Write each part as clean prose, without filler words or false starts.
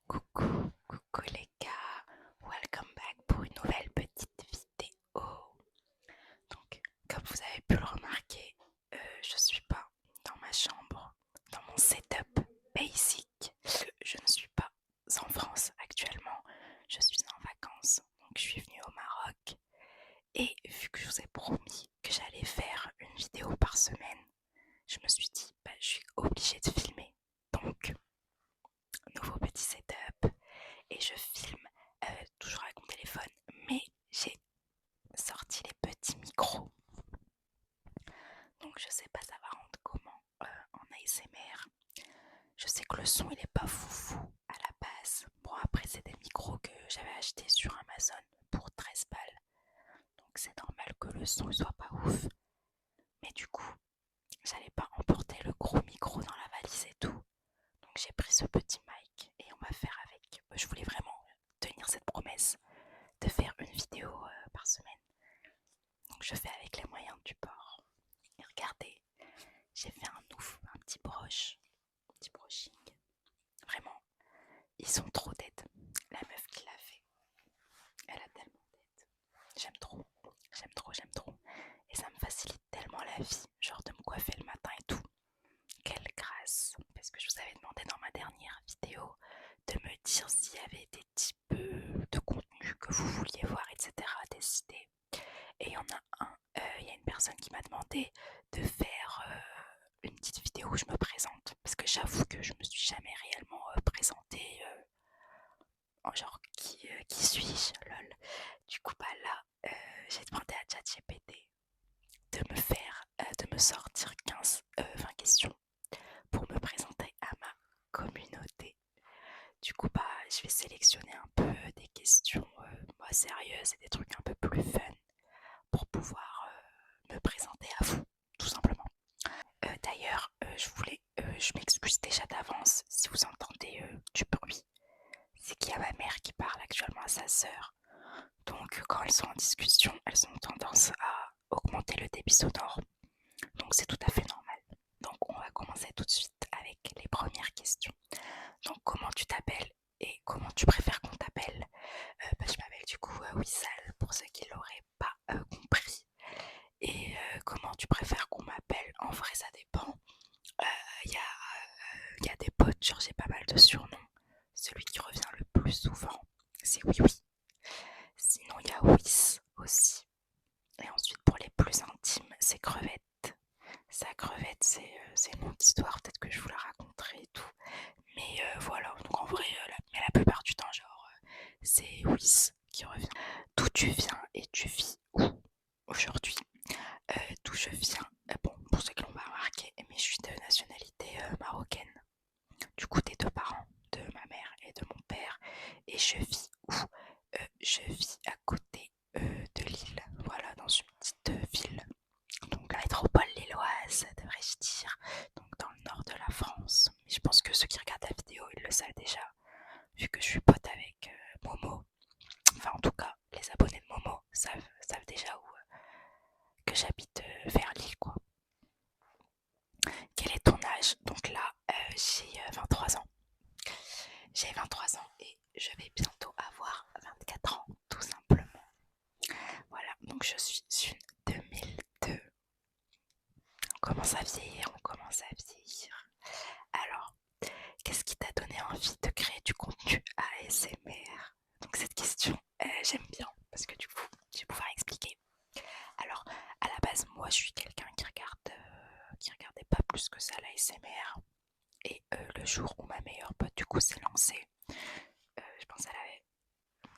Coucou les gars, welcome back pour une nouvelle petite vidéo. Donc, comme vous avez pu le remarquer, je suis pas dans ma chambre, dans mon setup basic. Je ne suis pas en France actuellement, je suis en vacances. Donc, je suis venue au Maroc et vu que je vous ai promis que j'allais faire une vidéo par semaine, je me suis dit, je suis obligée de filmer. Donc, nouveau petit setup et je filme toujours avec mon téléphone, mais j'ai sorti les petits micros. Donc je sais pas ça va rendre comment en ASMR. Je sais que le son il est pas foufou à la base. Bon après c'est des micros que j'avais achetés sur Amazon pour 13 balles. Donc c'est normal que le son il soit pas ouf. Mais du coup, j'allais pas emporter le gros micro dans la valise et tout. Donc j'ai pris ce petit mic et on va faire avec. Je voulais vraiment tenir cette promesse de faire une vidéo par semaine. Donc je fais avec les moyens du bord. Et regardez, j'ai fait un petit petit brushing. Vraiment, ils sont trop dead. La meuf qui l'a fait, elle a tellement dead. J'aime trop, j'aime trop, j'aime trop. Et ça me facilite tellement la vie, genre de me coiffer le matin et tout. Quelle grâce. Parce que je vous avais demandé dans ma dernière vidéo de me dire s'il y avait des types de contenus que vous vouliez voir, etc. Des idées. Et il y en a il y a une personne qui m'a demandé de faire une petite vidéo où je me présente. Parce que j'avoue que je me suis jamais réellement présentée. Genre, qui suis-je, lol. Du coup, là, j'ai demandé à ChatGPT de me sortir 20 questions pour me présenter à ma communauté. Du coup, je vais sélectionner un peu des questions sérieuses et des trucs un peu plus fun pour pouvoir me présenter à vous, tout simplement. D'ailleurs, je m'excuse déjà d'avance si vous entendez du bruit. C'est qu'il y a ma mère qui parle actuellement à sa sœur. Donc, quand elles sont en discussion, elles ont tendance à augmenter le débit sonore. Donc, c'est tout à fait normal. Donc, on va commencer tout de suite avec les premières questions. Donc, comment tu t'appelles et comment tu préfères qu'on t'appelle? Je m'appelle du coup Wissal, pour ceux qui l'auraient pas compris. Et comment tu préfères qu'on m'appelle? En vrai, ça dépend. Il y a des potes, genre j'ai pas mal de surnoms. Celui qui revient le plus souvent, c'est Oui Oui. Sinon, il y a Wiss aussi. Et ensuite, pour les plus intimes, c'est Crevette. Ça, Crevette, c'est une autre histoire, peut-être que je vous la raconterai et tout. Mais voilà, donc en vrai, la plupart du temps, genre, c'est Wiss qui revient. D'où tu viens et tu vis où aujourd'hui? D'où je viens, bon, pour ceux qui l'ont pas remarqué, mais je suis de nationalité marocaine. Du coup, des deux parents, de ma mère et de mon père. Et je vis où? Je vis à côté de Lille, voilà, dans une petite ville. Donc, la métropole lilloise, devrais-je dire. Donc, dans le nord de la France. Mais je pense que ceux qui regardent la vidéo, ils le savent déjà, vu que je suis pote avec Momo. Enfin, en tout cas, les abonnés de Momo savent déjà où que j'habite vers Lille, quoi. Quel est ton âge? Donc là, j'ai 23 ans. J'ai 23 ans et je vais bientôt avoir 24 ans, tout simplement. Voilà, donc je suis une 2002. On commence à vieillir, on commence à vieillir. Alors, qu'est-ce qui t'a donné envie de créer du contenu ASMR? Donc cette question, j'aime bien parce que du coup, je vais pouvoir expliquer. Alors, à la base, moi, je suis quelqu'un qui regardait pas plus que ça l'ASMR. Et le jour où ma meilleure pote du coup s'est lancée, je pense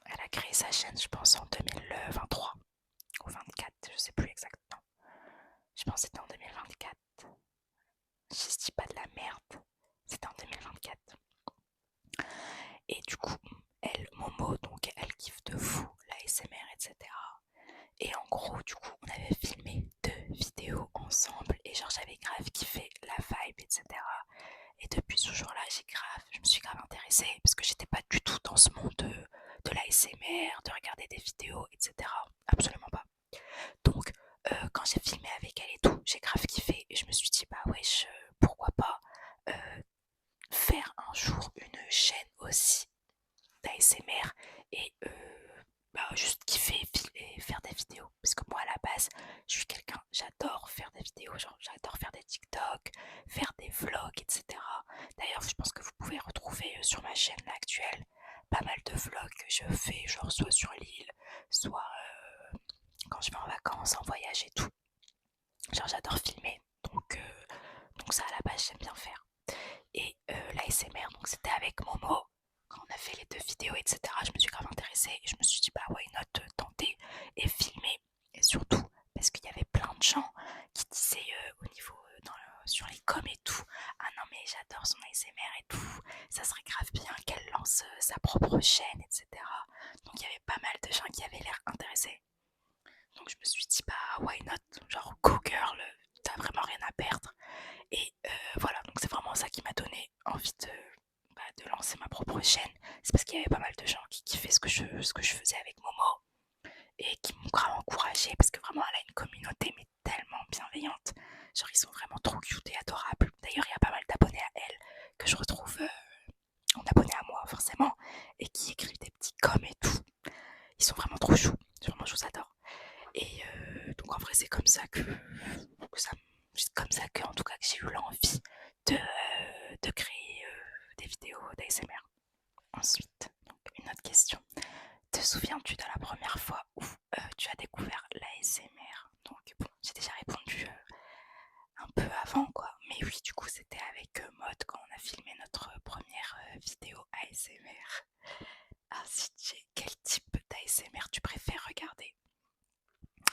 elle a créé sa chaîne, je pense en 2023 ou 24, je sais plus exactement. Je pense que c'était en 2024. Si je dis pas de la merde, c'était en 2024. Et du coup, elle, Momo, donc elle kiffe de fou la SMR, etc. Et en gros, du coup, on avait filmé 2 vidéos ensemble et genre j'avais grave kiffé la vibe, etc. Et depuis ce jour-là, je me suis grave intéressée parce que j'étais pas du tout dans ce monde de l'ASMR, de regarder des vidéos, etc. Absolument pas. Donc, quand j'ai filmé avec elle et tout, j'ai grave kiffé et je me suis dit, bah wesh, pourquoi pas faire un jour une chaîne aussi ASMR et juste kiffer et faire des vidéos. Parce que moi à la base, je suis quelqu'un, j'adore faire des vidéos, genre j'adore faire des TikTok, faire des vlogs, etc. D'ailleurs, je pense que vous pouvez retrouver sur ma chaîne là, actuelle pas mal de vlogs que je fais, genre soit sur l'île, soit quand je vais en vacances, en voyage et tout. Genre j'adore filmer, donc ça à la base j'aime bien faire. Et l'ASMR, donc c'était avec Momo, quand on a fait les 2 vidéos, etc. Je me suis grave intéressée et je me suis dit bah why not tenter et filmer. Et surtout parce qu'il y avait plein de gens qui disaient au niveau sur les coms et tout, ah non mais j'adore son ASMR et tout, ça serait grave bien qu'elle lance sa propre chaîne, etc. Donc il y avait pas mal de gens qui avaient l'air intéressés. Donc je me suis dit bah why not, genre go girl, t'as vraiment rien à perdre. Et voilà, donc c'est vraiment ça qui m'a donné envie de lancer ma propre chaîne. C'est parce qu'il y avait pas mal de gens qui kiffaient ce que je faisais avec Momo et qui m'ont grave encouragée parce que vraiment elle a une communauté mais tellement bienveillante. Genre ils sont vraiment trop cute et adorables. D'ailleurs il y a pas mal d'abonnés à elle que je retrouve en abonnés à moi forcément et qui écrivent des petits coms et tout. Ils sont vraiment trop choux. Vraiment je vous adore. Et donc en vrai c'est comme ça c'est comme ça que en tout cas que j'ai eu l'envie de créer des vidéos d'ASMR. Ensuite, donc, une autre question. Te souviens-tu de la première fois où tu as découvert l'ASMR? Donc bon, j'ai déjà répondu un peu avant quoi. Mais oui, du coup c'était avec Maud quand on a filmé notre première vidéo ASMR. Ensuite, quel type d'ASMR tu préfères regarder?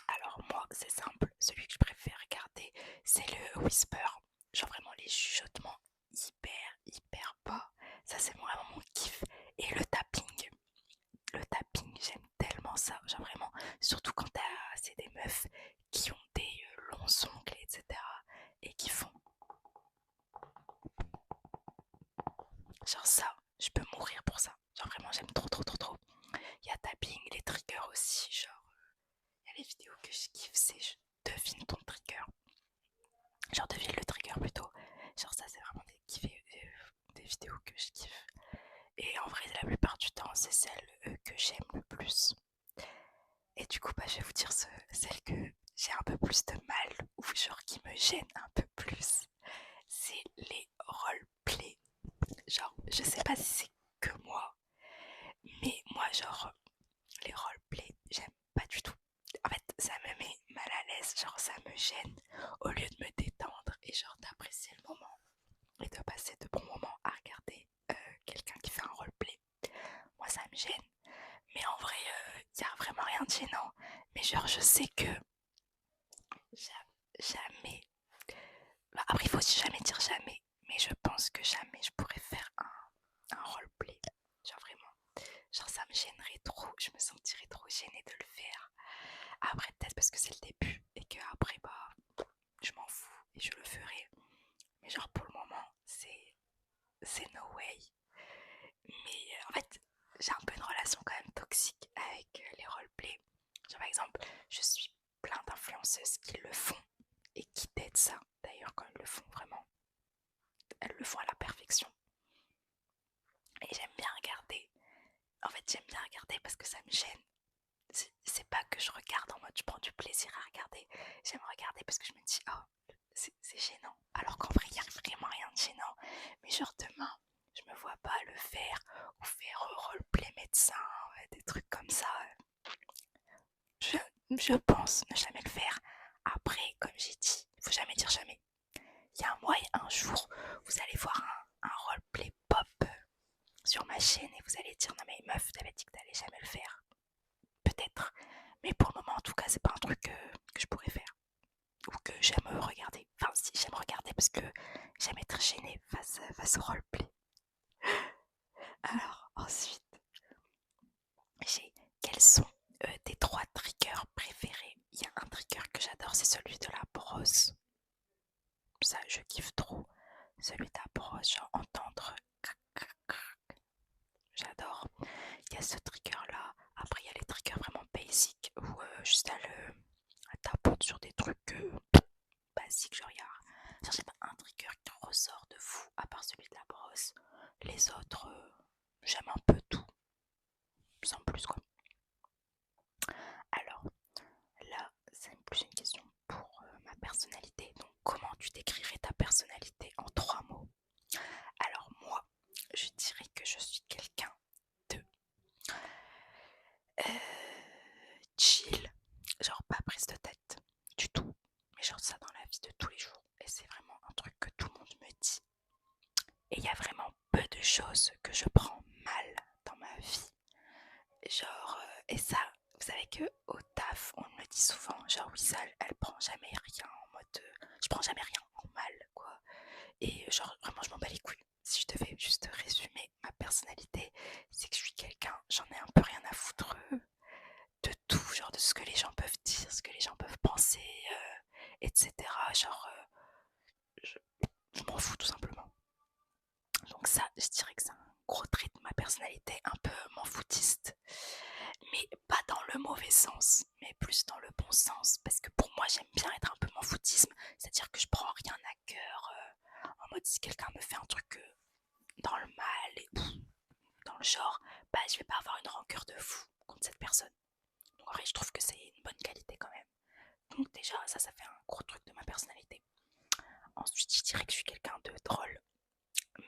Alors moi, c'est simple, celui que je préfère regarder, c'est le whisper. Genre vraiment les chuchotements hyper bas. Ça c'est vraiment mon kiff. Et le tapping. Le tapping, j'aime tellement ça. Genre vraiment, surtout quand c'est des meufs qui ont des longs ongles, etc. Et qui font genre ça. Je peux mourir pour ça. Genre vraiment, j'aime trop. Il y a tapping, les triggers aussi. Genre, il y a les vidéos que je kiffe, c'est je devine ton trigger. Genre devine le trigger plutôt. Genre ça c'est vraiment des vidéos que je kiffe. Et en vrai la plupart du temps c'est celle que j'aime le plus. Et du coup bah, je vais vous dire celle que j'ai un peu plus de mal ou genre qui me gêne un peu plus. C'est les roleplays. Genre je sais pas si c'est que moi, mais moi genre les roleplays j'aime pas du tout. En fait ça me met mal à l'aise, genre ça me gêne au lieu de me détendre et genre d'apprécier le moment et de passer de bons moments à regarder quelqu'un qui fait un roleplay. Moi ça me gêne, mais en vrai il y a vraiment rien de gênant. Mais genre je sais que jamais, bah, après il faut aussi jamais dire jamais, mais je pense que jamais je pourrais faire un roleplay. Genre vraiment, genre ça me gênerait trop, je me sentirais trop gênée de le faire. Après peut-être parce que c'est le début et que après bah je m'en fous et je le ferai. Mais genre pour le moment c'est no way. Mais en fait j'ai un peu une relation quand même toxique avec les roleplays. Genre par exemple je suis plein d'influenceuses qui le font et qui t'aident ça. D'ailleurs quand elles le font vraiment, elles le font à la perfection. Et j'aime bien regarder. En fait j'aime bien regarder parce que ça me gêne. C'est pas que je regarde en mode je prends du plaisir à regarder. J'aime regarder parce que je me dis oh c'est gênant. Alors qu'en vrai il n'y a vraiment rien de gênant. Mais genre demain je me vois pas le faire ou faire roleplay médecin, des trucs comme ça. Je pense ne jamais le faire. Après, comme j'ai dit, il faut jamais dire jamais. Il y a un mois et un jour, vous allez voir un roleplay pop sur ma chaîne et vous allez dire non mais meuf, t'avais dit que t'allais jamais le faire. Peut-être. Mais pour le moment, en tout cas, c'est pas un truc que je pourrais faire. Ou que j'aime regarder. Enfin, si, j'aime regarder parce que j'aime être gênée face au roleplay. Alors, ensuite, j'ai quels sont tes 3 triggers préférés? Il y a un trigger que j'adore, c'est celui de la brosse. Ça, je kiffe trop. Celui de la brosse, genre entendre. J'adore. Il y a ce trigger là. Après, il y a les triggers vraiment basic où juste elle tapote sur des trucs basiques. Genre, j'ai pas un trigger qui ressort de fou à part celui de la brosse. Les autres, j'aime un peu tout. Et ça, vous savez que au taf, on me le dit souvent, genre Wissal, elle prend jamais rien en mode, je prends jamais rien en mal, quoi. Et genre vraiment, je m'en bats les couilles. Si je devais juste résumer ma personnalité, c'est que je suis quelqu'un, j'en ai un peu rien à foutre de tout, genre de ce que les gens peuvent dire, ce que les gens peuvent penser, etc. Genre, je, je m'en fous tout simplement. Donc ça, je dirais que c'est un gros trait de ma personnalité, un peu m'en foutiste. Mais pas dans le mauvais sens, mais plus dans le bon sens. Parce que pour moi, j'aime bien être un peu m'en foutisme, c'est-à-dire que je prends rien à cœur. En mode, si quelqu'un me fait un truc dans le mal, et dans le genre, bah je vais pas avoir une rancœur de fou contre cette personne. Donc en vrai, je trouve que c'est une bonne qualité quand même. Donc déjà, ça fait un gros truc de ma personnalité. Ensuite, je dirais que je suis quelqu'un de drôle.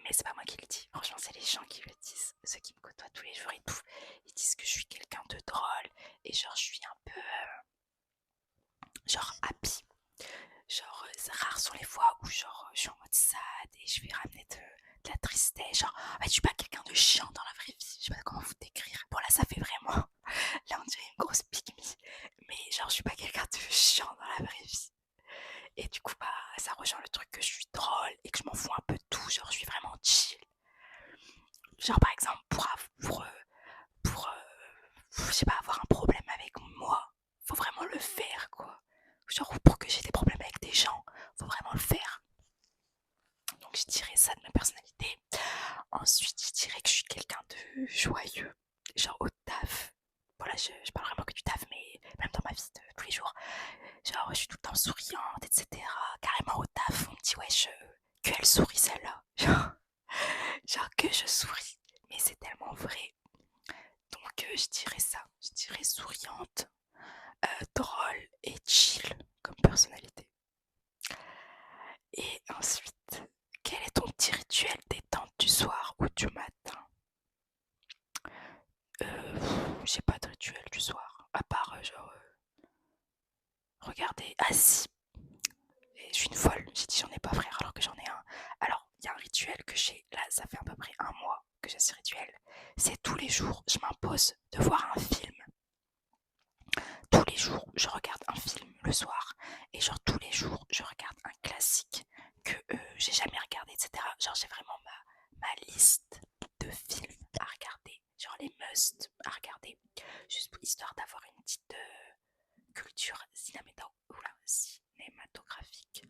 Mais c'est pas moi qui le dis, franchement c'est les gens qui le disent, ceux qui me côtoient tous les jours et tout, ils disent que je suis quelqu'un de drôle et genre je suis un peu genre happy, genre rares sont les fois où genre je suis en mode sad et je vais ramener de la tristesse, genre en fait je suis pas quelqu'un de chiant dans la vraie vie, je sais pas comment vous décrire, bon là ça fait vraiment, là on dirait une grosse pygmie, mais genre je suis pas quelqu'un de chiant dans la vraie vie. Et du coup, bah, ça rejoint le truc que je suis drôle et que je m'en fous un peu de tout. Genre, je suis vraiment chill. Genre, par exemple, je sais pas, avoir un problème avec moi, faut vraiment le faire, quoi. Genre, pour que j'ai des problèmes avec des gens, faut vraiment le faire. Donc, je dirais ça de ma personnalité. Ensuite, je dirais que je suis quelqu'un de joyeux. Genre, au taf. Voilà, je parle vraiment que du taf, mais même dans ma vie de tous les jours. Genre, je suis tout le temps souriante, etc. Carrément au taf, on me dit, wesh, qu'elle sourit celle-là. Genre que je souris. Mais c'est tellement vrai. Donc, je dirais ça. Je dirais souriante, drôle et chill comme personnalité. Et ensuite, quel est ton petit rituel détente du soir ou du matin? J'ai pas de rituel du soir. À part, genre, regardez. Ah si, et je suis une folle, j'ai dit j'en ai pas frère alors que j'en ai un. Alors, il y a un rituel que j'ai, là ça fait à peu près un mois que j'ai ce rituel. C'est tous les jours, je m'impose de voir un film. Tous les jours, je regarde un film le soir. Et genre tous les jours, je regarde un classique que j'ai jamais regardé, etc. Genre j'ai vraiment ma liste de films à regarder. Genre les must à regarder. Juste histoire d'avoir une petite culture cinématographique.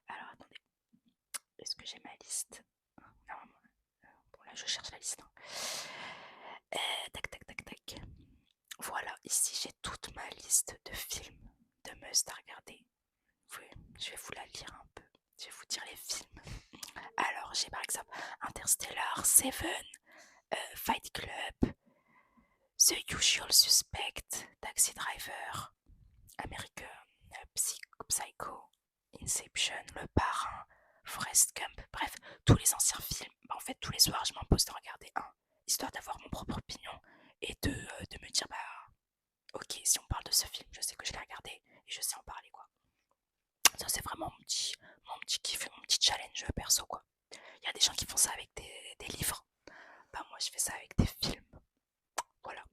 Alors attendez, est-ce que j'ai ma liste? Non, bon là je cherche la liste. Hein. Tac tac tac tac. Voilà, ici j'ai toute ma liste de films de must à regarder. Oui, je vais vous la lire un peu. Je vais vous dire les films. Alors j'ai par exemple Interstellar, Seven, Fight Club, The Usual Suspect, Taxi Driver, American Psycho, Inception, Le Parrain, Forrest Gump, bref, tous les anciens films. Bah, en fait, tous les soirs, je m'impose de regarder un, histoire d'avoir mon propre opinion et de me dire, bah, ok, si on parle de ce film, je sais que je l'ai regardé et je sais en parler, quoi. Ça, c'est vraiment mon petit kiff, mon petit challenge perso, quoi. Il y a des gens qui font ça avec des livres. Bah, moi, je fais ça avec des films. Voilà.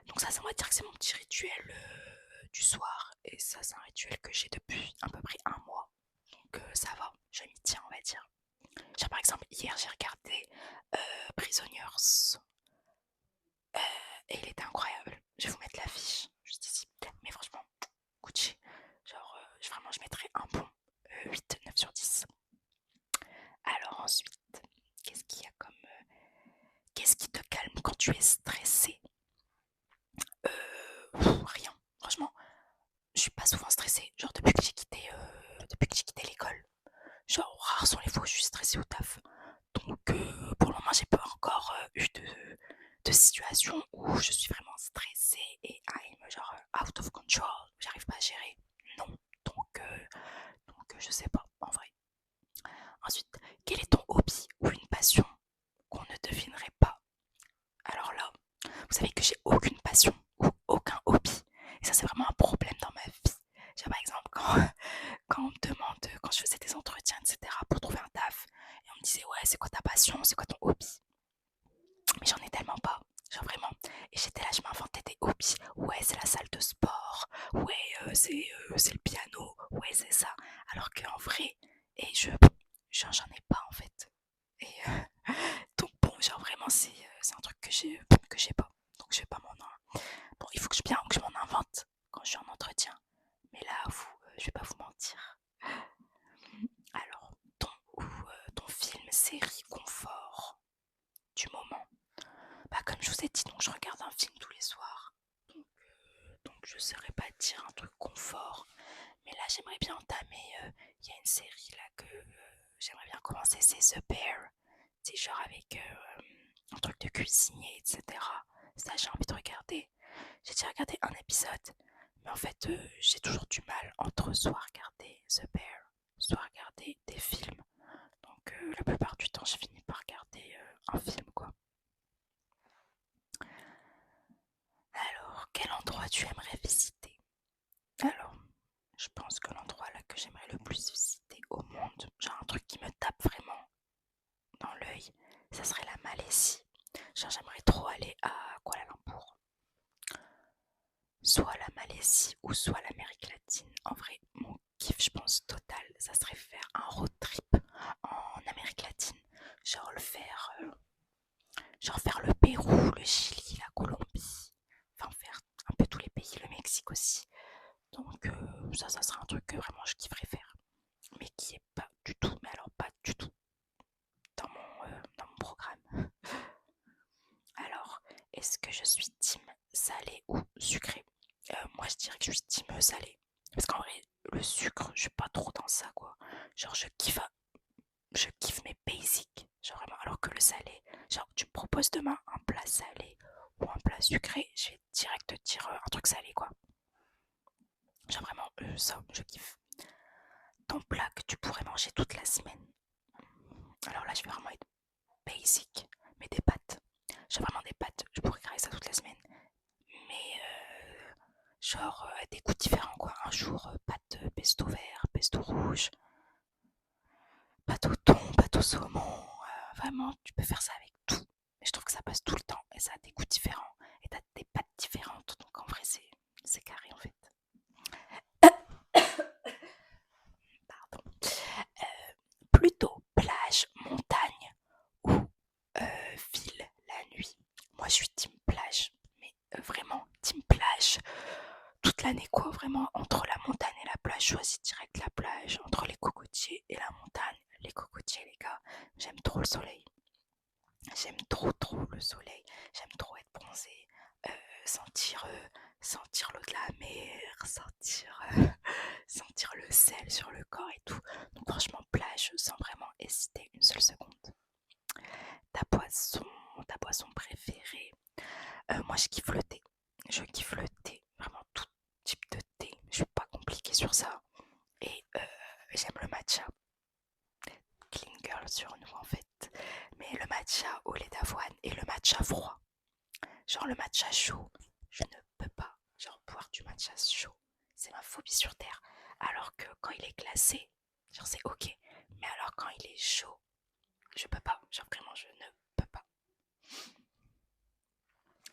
Donc ça on va dire que c'est mon petit rituel du soir. Et ça, c'est un rituel que j'ai depuis à peu près un mois. Donc ça va, je m'y tiens, on va dire. Genre, par exemple, hier, j'ai regardé Prisoners. Et il était incroyable. Je vais vous mettre l'affiche juste ici. Mais franchement, Gucci. Genre, vraiment, je mettrais un bon 8, 9 sur 10. Alors ensuite, qu'est-ce qu'il y a comme... qu'est-ce qui te calme quand tu es stressé? Rien. Franchement, je suis pas souvent stressée. Genre depuis que j'ai quitté l'école. Genre rares sont les fois où je suis stressée au taf. Donc pour le moment j'ai pas encore eu de situation où je suis vraiment stressée et I'm genre out of control. J'arrive pas à gérer. Non. Donc je sais pas en vrai. Ensuite, quel est ton hobby ou une passion qu'on ne devinerait pas? Alors là, vous savez que j'ai aucune passion ou aucun hobby. Et ça, c'est vraiment un problème dans ma vie. Genre, par exemple, quand on me demande, quand je faisais des entretiens, etc., pour trouver un taf, et on me disait, ouais, c'est quoi ta passion, c'est quoi ton hobby? Mais j'en ai tellement pas, genre vraiment. Et j'étais là, je m'inventais mes hobbies. Ouais, c'est la salle de sport. Ouais, c'est le piano. Ouais, c'est ça. Alors qu'en vrai, et j'en ai pas en fait. Et donc bon, genre vraiment, c'est un truc que j'ai pas. Donc je vais pas bon, il faut que que je m'en invente quand je suis en entretien. Mais là, je vais pas vous mentir. Alors, ton film, série, confort du moment. Bah, comme je vous ai dit, donc je regarde un film tous les soirs. Donc je saurais pas dire un truc confort. Mais là, j'aimerais bien entamer. Il y a une série là que j'aimerais bien commencer, c'est The Bear. C'est genre avec un truc de cuisinier, etc. Ça, j'ai envie de regarder. J'ai déjà regardé un épisode. Mais en fait, j'ai toujours du mal entre soit regarder The Bear, soit regarder des films. Donc la plupart du temps, je finis par regarder un film, quoi. Alors, quel endroit tu aimerais visiter? Alors, je pense que l'endroit là que j'aimerais le plus visiter au monde, genre un truc qui me tape vraiment dans l'œil, ça serait la Malaisie. Genre, j'aimerais trop aller à Kuala Lumpur. Soit la Malaisie ou soit l'Amérique latine. En vrai, mon kiff, je pense, total, ça serait faire un road trip en Amérique latine. Genre genre faire le Pérou, le Chili, la Colombie. Enfin, faire un peu tous les pays, le Mexique aussi. Donc ça serait un truc que vraiment je kifferais faire. Mais qui est pas du tout, mais alors pas du tout dans mon programme. Alors, est-ce que je suis team salé ou sucré? Moi je dirais que je suis team salé. Parce qu'en vrai, le sucre, je suis pas trop dans ça quoi. Genre je kiffe mes basics. Genre vraiment, alors que le salé, genre tu me proposes demain un plat salé ou un plat sucré, je vais direct te dire un truc salé quoi. Genre vraiment, ça, je kiffe. Ton plat que tu pourrais manger toute la semaine. Alors là, je vais vraiment être basic, mais des pâtes. J'ai vraiment des pâtes, je pourrais créer ça toute la semaine. Mais genre des goûts différents quoi. Un jour, pâtes pesto vert, pesto rouge, pâte au thon, pâte au saumon. Vraiment, tu peux faire ça avec tout. Mais je trouve que ça passe tout le temps et ça a des goûts différents. Et t'as des pâtes différentes. Donc en vrai, c'est carré en fait. Pardon. Plutôt plage, montagne ou ville la nuit. Moi, je suis team plage. Mais vraiment, team plage. Toute l'année quoi, vraiment, entre la montagne et la plage, je choisis direct la plage. Entre les cocotiers et la montagne, les cocotiers les gars, j'aime trop le soleil. J'aime trop le soleil, j'aime trop être bronzée, sentir, sentir l'eau de la mer, sentir le sel sur le corps et tout. Donc franchement plage sans vraiment hésiter une seule seconde. Ta boisson, ta boisson préférée? Moi je kiffe le thé. Je kiffe le thé, vraiment tout type de thé. Je suis pas compliquée sur ça. Et j'aime le matcha. Clean girl sur nous en fait. Mais le matcha au lait d'avoine et le matcha froid. Genre le matcha chaud, je ne peux pas genre boire du matcha chaud. C'est ma phobie sur terre. Alors que quand il est glacé, genre c'est ok. Mais alors quand il est chaud, je peux pas. Genre vraiment je ne peux pas.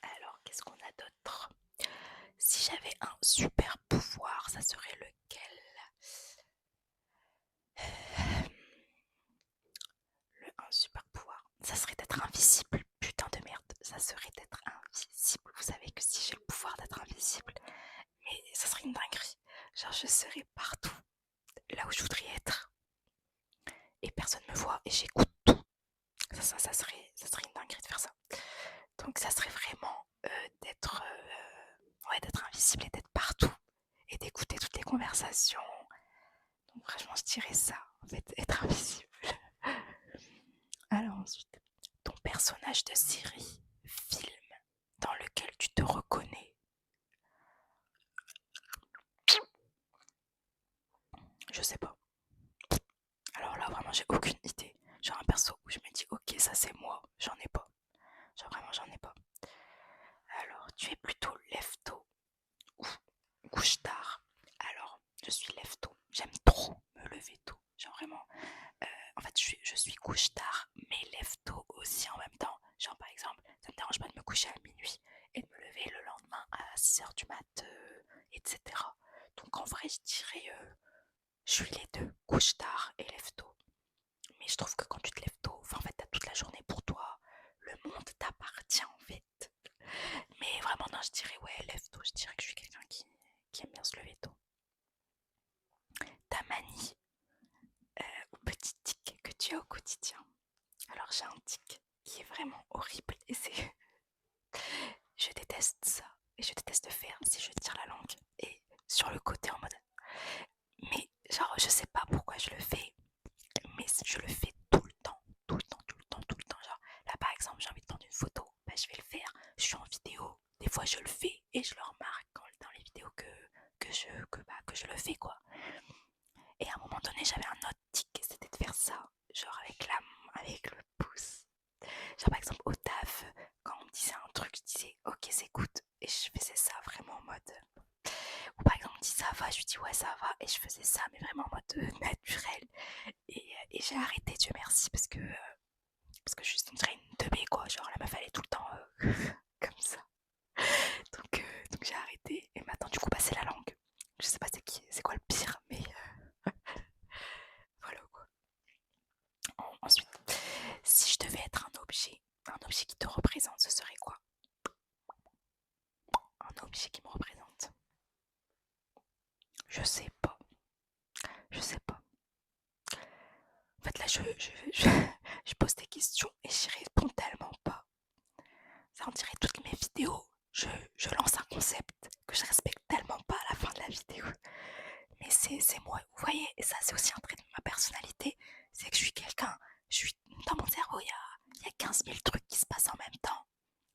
Alors qu'est-ce qu'on a d'autre? Si j'avais un super pouvoir, ça serait lequel? Un super pouvoir. Ça serait d'être invisible. Putain de merde. Ça serait d'être invisible. Vous savez que si j'ai le pouvoir d'être invisible, mais ça serait une dinguerie. Genre je serais partout, là où je voudrais être. Et personne me voit et j'écoute tout. Ça serait une dinguerie de faire ça. Donc ça serait vraiment d'être invisible et d'être partout. Et d'écouter toutes les conversations. Donc franchement je dirais ça. En fait, être invisible. Alors ensuite, ton personnage de série, film, dans lequel tu te reconnais. Je sais pas. Alors là, vraiment, j'ai aucune idée. Genre un perso où je me dis, ok, ça c'est moi, j'en ai pas. Genre vraiment, j'en ai pas. Alors, tu es plutôt lève-tôt ou couche-tard? Alors, je suis lève-tôt. J'aime trop me lever tôt. Genre vraiment, en fait, je suis couche-tard, mais lève-tôt aussi en même temps. Genre par exemple, ça me dérange pas de me coucher à minuit et de me lever le lendemain à 6h du mat, etc. Donc en vrai, je dirais, je suis les deux, couche tard et lève tôt. Mais je trouve que quand tu te lèves tôt, enfin en fait, t'as toute la journée pour toi. Le monde t'appartient en fait. Mais vraiment, non, je dirais ouais, lève tôt. Je dirais que je suis quelqu'un qui aime bien se lever tôt. Ta manie ou petit tic que tu as au quotidien. Alors j'ai un tic qui est vraiment horrible et c'est... Je déteste ça et je déteste faire si je tire la langue et sur le côté en mode... Mais genre, je sais pas pourquoi je le fais, mais je le fais tout le temps, tout le temps, tout le temps, tout le temps. Genre, là par exemple, j'ai envie de prendre une photo, bah, je vais le faire. Je suis en vidéo, des fois je le fais et je le remarque dans les vidéos que je le fais quoi. Et à un moment donné, j'avais un autre tic, c'était de faire ça, genre avec le pouce. Genre par exemple au taf, quand on me disait un truc, je disais ok c'est good et je faisais ça vraiment en mode... Ou par exemple on me dit ça va, je lui dis ouais ça va et je faisais ça mais vraiment en mode naturel. Et j'ai arrêté, Dieu merci, parce que je suis une teubée quoi, genre la meuf elle est tout le temps comme ça. Donc j'ai arrêté et maintenant du coup bah, c'est la langue. Je sais pas c'est quoi le pire mais voilà quoi. Ensuite, si je devais être un objet qui te représente, ce serait quoi? Un objet qui me représente. Je sais pas. Je sais pas. En fait là je pose des questions et j'y réponds tellement pas. Ça on dirait toutes mes vidéos. Je lance un concept que je respecte tellement pas à la fin de la vidéo. Mais c'est moi, vous voyez, et ça c'est aussi un trait de ma personnalité, c'est que je suis quelqu'un, dans mon cerveau, il y a 15 000 trucs qui se passent en même temps.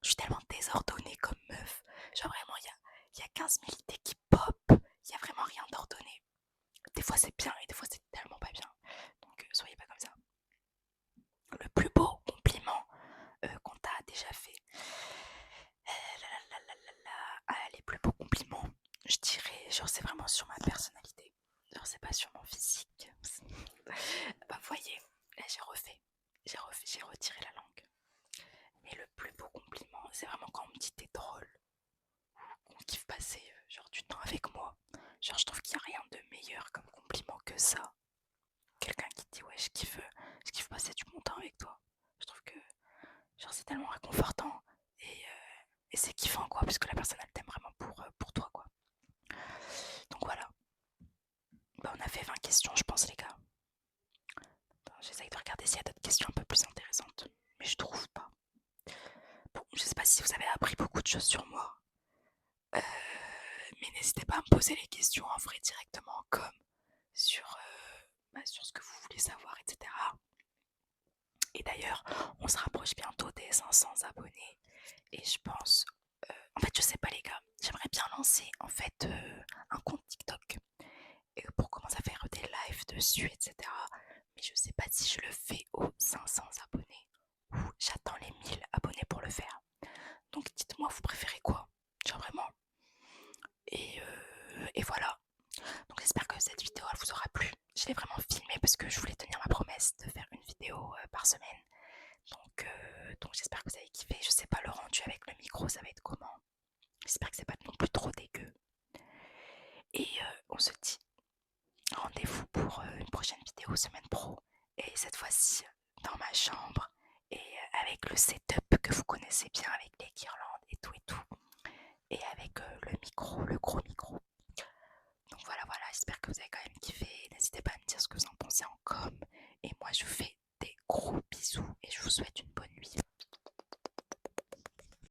Je suis tellement désordonnée comme meuf. Genre vraiment, il y a 15 000 idées qui pop, il y a vraiment rien d'ordonné. Des fois c'est bien et des fois c'est tellement pas bien. Donc soyez pas comme ça. Le plus beau compliment qu'on t'a déjà fait. Les plus beaux compliments, je dirais, genre c'est vraiment sur ma personnalité. Genre c'est pas sur mon physique. Bah vous voyez, là j'ai retiré la langue. Mais le plus beau compliment, c'est vraiment quand on me dit t'es drôle, ou qu'on kiffe passer genre du temps avec moi. Genre je trouve qu'il n'y a rien de meilleur comme compliment que ça. Quelqu'un qui dit ouais je kiffe passer du bon temps avec toi. Je trouve que genre c'est tellement réconfortant et c'est kiffant quoi, parce que la personne elle t'aime vraiment pour toi quoi. Donc voilà, bah, on a fait 20 questions je pense les gars. J'essaye de regarder s'il y a d'autres questions un peu plus intéressantes, mais je trouve pas. Bon, je sais pas si vous avez appris beaucoup de choses sur moi, euh, mais n'hésitez pas à me poser les questions en vrai directement comme sur ce que vous voulez savoir, etc. Et d'ailleurs, on se rapproche bientôt des 500 abonnés et je pense, en fait je sais pas les gars, j'aimerais bien lancer en fait un compte TikTok pour commencer à faire des lives dessus, etc. Mais je sais pas si je le fais aux 500 abonnés ou j'attends les 1000 abonnés pour le faire. Donc dites-moi, vous préférez quoi? Genre vraiment. Et voilà. Donc j'espère que cette vidéo elle vous aura plu. Je l'ai vraiment filmée parce que je voulais tenir ma promesse de faire une vidéo par semaine. Donc j'espère que vous avez kiffé. Je sais pas le rendu avec le micro, ça va être comment. J'espère que c'est pas non plus trop dégueu. Et on se dit rendez-vous pour une prochaine vidéo semaine pro. Et cette fois-ci dans ma chambre et avec le setup que vous connaissez bien avec les guirlandes et tout. Et avec le micro, le gros micro. Donc voilà, j'espère que vous avez quand